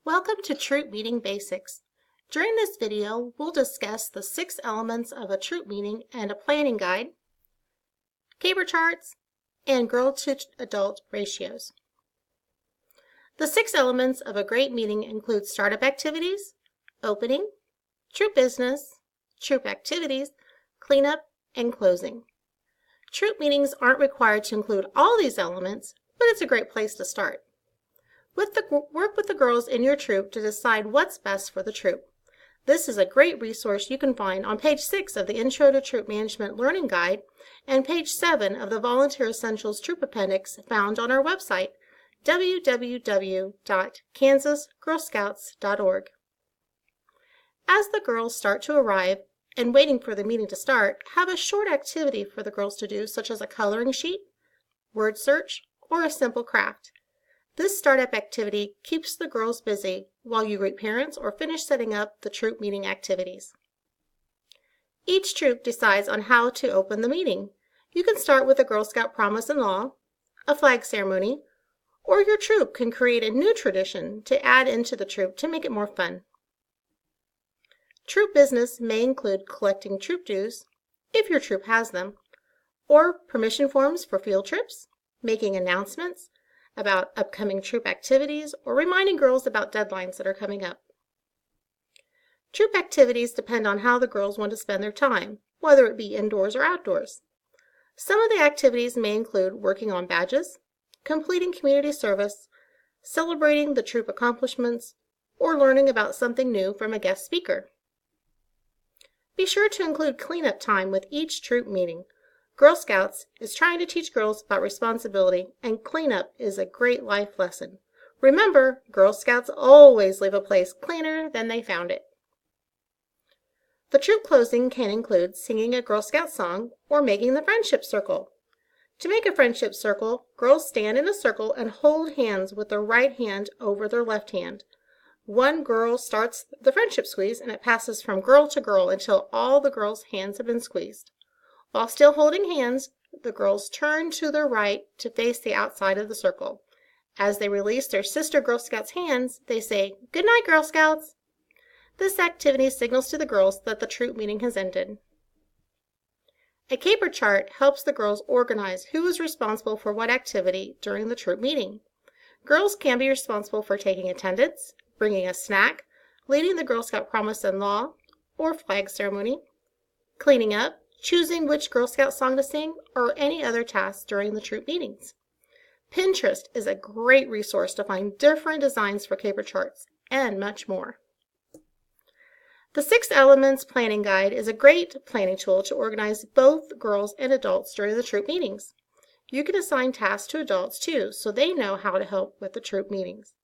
Welcome to Troop Meeting Basics. During this video, we'll discuss the 6 elements of a troop meeting and a planning guide, caper charts, and girl-to-adult ratios. The 6 elements of a great meeting include startup activities, opening, troop business, troop activities, cleanup, and closing. Troop meetings aren't required to include all these elements, but it's a great place to start. Work with the girls in your troop to decide what's best for the troop. This is a great resource you can find on page 6 of the Intro to Troop Management Learning Guide and page 7 of the Volunteer Essentials Troop Appendix found on our website, www.kansasgirlscouts.org. As the girls start to arrive and waiting for the meeting to start, have a short activity for the girls to do, such as a coloring sheet, word search, or a simple craft. This startup activity keeps the girls busy while you greet parents or finish setting up the troop meeting activities. Each troop decides on how to open the meeting. You can start with a Girl Scout promise and law, a flag ceremony, or your troop can create a new tradition to add into the troop to make it more fun. Troop business may include collecting troop dues, if your troop has them, or permission forms for field trips, making announcements about upcoming troop activities, or reminding girls about deadlines that are coming up. Troop activities depend on how the girls want to spend their time, whether it be indoors or outdoors. Some of the activities may include working on badges, completing community service, celebrating the troop accomplishments, or learning about something new from a guest speaker. Be sure to include cleanup time with each troop meeting. Girl Scouts is trying to teach girls about responsibility, and cleanup is a great life lesson. Remember, Girl Scouts always leave a place cleaner than they found it. The troop closing can include singing a Girl Scout song or making the friendship circle. To make a friendship circle, girls stand in a circle and hold hands with their right hand over their left hand. One girl starts the friendship squeeze, and it passes from girl to girl until all the girls' hands have been squeezed. While still holding hands, the girls turn to their right to face the outside of the circle. As they release their sister Girl Scouts' hands, they say, "Good night, Girl Scouts." This activity signals to the girls that the troop meeting has ended. A caper chart helps the girls organize who is responsible for what activity during the troop meeting. Girls can be responsible for taking attendance, bringing a snack, leading the Girl Scout promise and law, or flag ceremony, cleaning up, choosing which Girl Scout song to sing, or any other tasks during the troop meetings. Pinterest is a great resource to find different designs for caper charts, and much more. The 6 Elements Planning Guide is a great planning tool to organize both girls and adults during the troop meetings. You can assign tasks to adults too, so they know how to help with the troop meetings.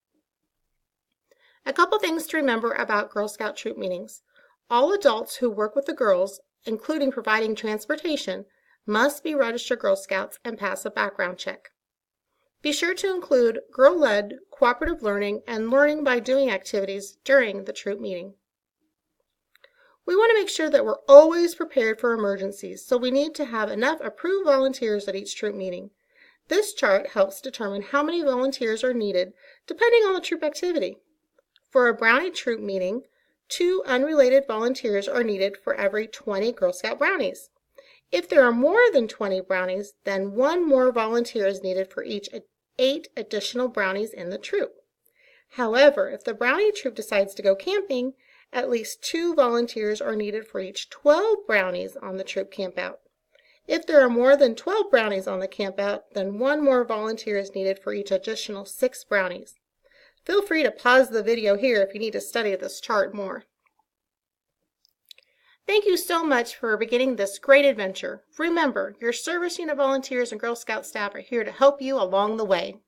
A couple things to remember about Girl Scout troop meetings. All adults who work with the girls, including providing transportation, must be registered Girl Scouts and pass a background check. Be sure to include girl-led cooperative learning and learning by doing activities during the troop meeting. We want to make sure that we're always prepared for emergencies, so we need to have enough approved volunteers at each troop meeting. This chart helps determine how many volunteers are needed depending on the troop activity. For a Brownie troop meeting, 2 unrelated volunteers are needed for every 20 Girl Scout brownies. If there are more than 20 brownies, then 1 more volunteer is needed for each 8 additional brownies in the troop. However, if the brownie troop decides to go camping, at least 2 volunteers are needed for each 12 brownies on the troop campout. If there are more than 12 brownies on the campout, then 1 more volunteer is needed for each additional 6 brownies. Feel free to pause the video here if you need to study this chart more. Thank you so much for beginning this great adventure. Remember, your service unit volunteers and Girl Scout staff are here to help you along the way.